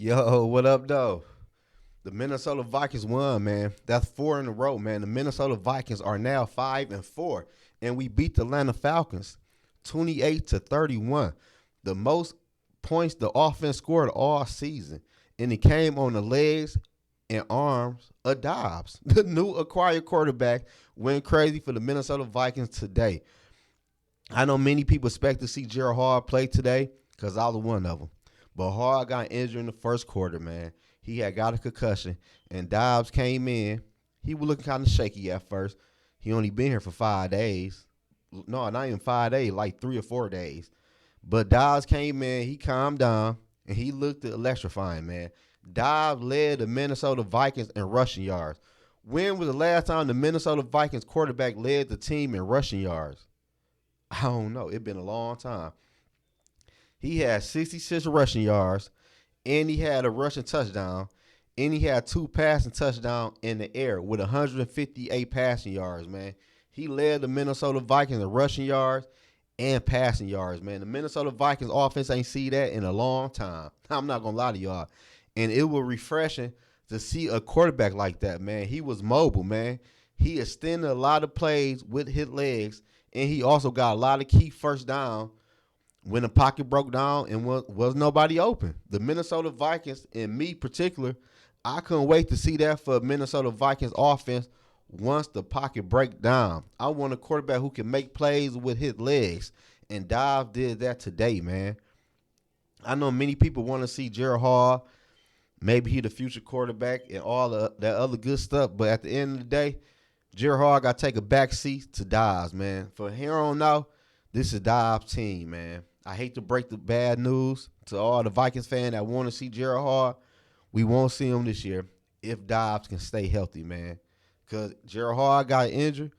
Yo, what up, though? The Minnesota Vikings won, man. That's four in a row, man. The Minnesota Vikings are now 5-4, and we beat the Atlanta Falcons 28-31. The most points the offense scored all season, and it came on the legs and arms of Dobbs. The new acquired quarterback went crazy for the Minnesota Vikings today. I know many people expect to see Gerald Hall play today because I was one of them. But Hall got injured in the first quarter, man. He had got a concussion, and Dobbs came in. He was looking kind of shaky at first. He only been here for 5 days. No, not even 5 days, like 3 or 4 days. But Dobbs came in, he calmed down, and he looked electrifying, man. Dobbs led the Minnesota Vikings in rushing yards. When was the last time the Minnesota Vikings quarterback led the team in rushing yards? I don't know. It's been a long time. He had 66 rushing yards, and he had a rushing touchdown, and he had two passing touchdowns in the air with 158 passing yards, man. He led the Minnesota Vikings in rushing yards and passing yards, man. The Minnesota Vikings offense ain't see that in a long time. I'm not going to lie to y'all. And it was refreshing to see a quarterback like that, man. He was mobile, man. He extended a lot of plays with his legs, and he also got a lot of key first down when the pocket broke down and was nobody open. The Minnesota Vikings, and me particular, I couldn't wait to see that for Minnesota Vikings offense once the pocket break down. I want a quarterback who can make plays with his legs, and Dobbs did that today, man. I know many people want to see Gerald Hall. Maybe he the future quarterback and all that other good stuff, but at the end of the day, Gerald Hall got to take a back seat to Dobbs, man. From here on out, this is Dobbs' team, man. I hate to break the bad news to all the Vikings fans that want to see Gerald Hall. We won't see him this year if Dobbs can stay healthy, man. Because Gerald Hall got injured.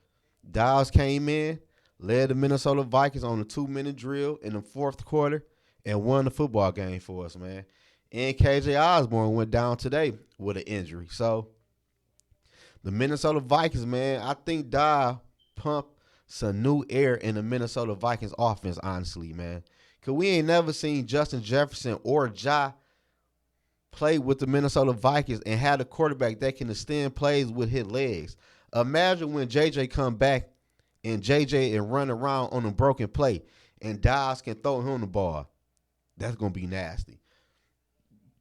Dobbs came in, led the Minnesota Vikings on a 2-minute drill in the fourth quarter, and won the football game for us, man. And KJ Osborne went down today with an injury. So the Minnesota Vikings, man, I think Dobbs pumped some new air in the Minnesota Vikings offense, honestly, man. Because we ain't never seen Justin Jefferson or Ja play with the Minnesota Vikings and have a quarterback that can extend plays with his legs. Imagine when JJ come back and JJ and run around on a broken play and Dobbs can throw him the ball. That's going to be nasty.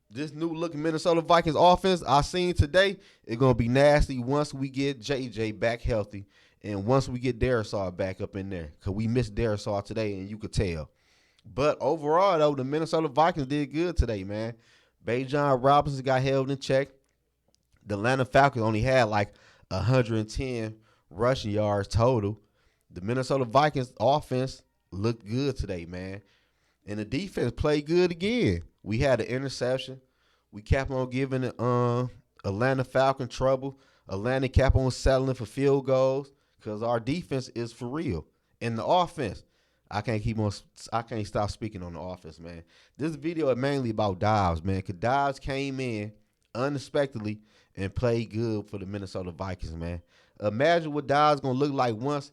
This new looking Minnesota Vikings offense I seen today is going to be nasty once we get JJ back healthy and once we get Darisaw back up in there. Because we missed Darisaw today and you could tell. But overall, though, the Minnesota Vikings did good today, man. Bajan Robinson got held in check. The Atlanta Falcons only had like 110 rushing yards total. The Minnesota Vikings offense looked good today, man. And the defense played good again. We had an interception. We kept on giving Atlanta Falcon trouble. Atlanta kept on settling for field goals because our defense is for real. And the offense, I can't stop speaking on the offense, man. This video is mainly about Dobbs, man. Because Dobbs came in unexpectedly and played good for the Minnesota Vikings, man. Imagine what Dobbs going to look like once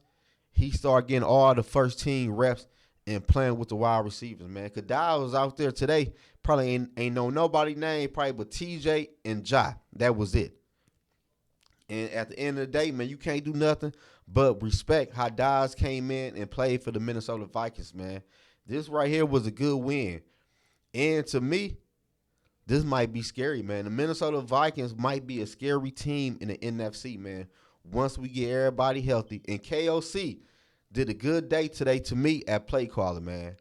he start getting all the first team reps and playing with the wide receivers, man. Because Dobbs was out there today, probably ain't know nobody name, probably but TJ and Ja. That was it. And at the end of the day, man, you can't do nothing but respect how Dobbs came in and played for the Minnesota Vikings, man. This right here was a good win. And to me, this might be scary, man. The Minnesota Vikings might be a scary team in the NFC, man, once we get everybody healthy. And KOC did a good day today to me at play calling, man.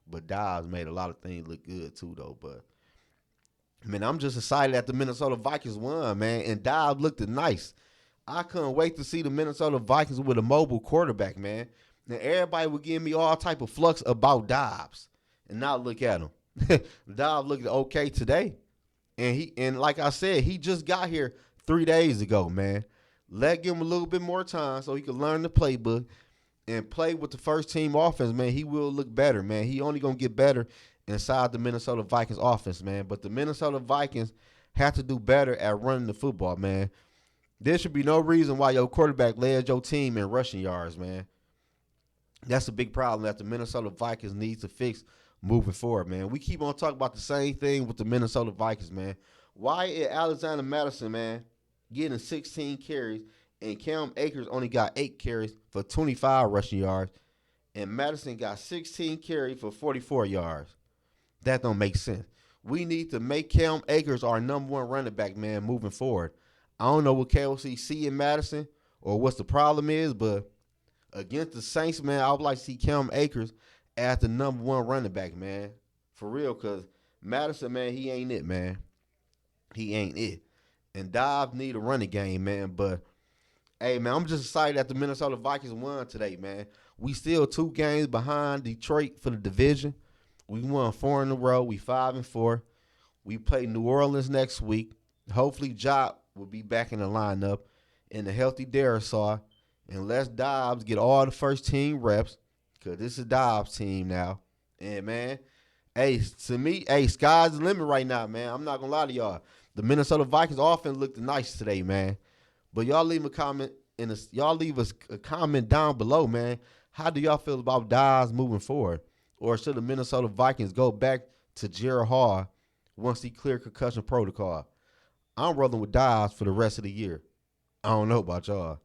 But Dobbs made a lot of things look good too, though. But, man, I'm just excited that the Minnesota Vikings won, man. And Dobbs looked nice. I couldn't wait to see the Minnesota Vikings with a mobile quarterback, man. And everybody would give me all type of flux about Dobbs. And now look at him. Dobbs looked okay today. And like I said, he just got here 3 days ago, man. Give him a little bit more time so he can learn the playbook and play with the first team offense, man. He will look better, man. He only going to get better inside the Minnesota Vikings offense, man. But the Minnesota Vikings have to do better at running the football, man. There should be no reason why your quarterback led your team in rushing yards, man. That's a big problem that the Minnesota Vikings need to fix moving forward, man. We keep on talking about the same thing with the Minnesota Vikings, man. Why is Alexander Madison, man, getting 16 carries and Cam Akers only got 8 carries for 25 rushing yards, and Madison got 16 carries for 44 yards? That don't make sense. We need to make Cam Akers our number one running back, man, moving forward. I don't know what KOC see in Madison or what the problem is, but against the Saints, man, I would like to see Cam Akers as the number one running back, man. For real, because Madison, man, he ain't it, man. He ain't it. And Dobbs need a running game, man. But, hey, man, I'm just excited that the Minnesota Vikings won today, man. We still 2 games behind Detroit for the division. We won 4 in a row. We 5-4. We play New Orleans next week. Hopefully, Job will be back in the lineup and the healthy Darisaw. And let's Dobbs get all the first team reps, because this is Dobbs' team now. And, man, hey, to me, hey, sky's the limit right now, man. I'm not going to lie to y'all. The Minnesota Vikings offense looked nice today, man. But y'all leave a comment y'all leave us a comment down below, man. How do y'all feel about Dobbs moving forward? Or should the Minnesota Vikings go back to Jared Hall once he cleared concussion protocol? I'm rolling with Dobbs for the rest of the year. I don't know about y'all.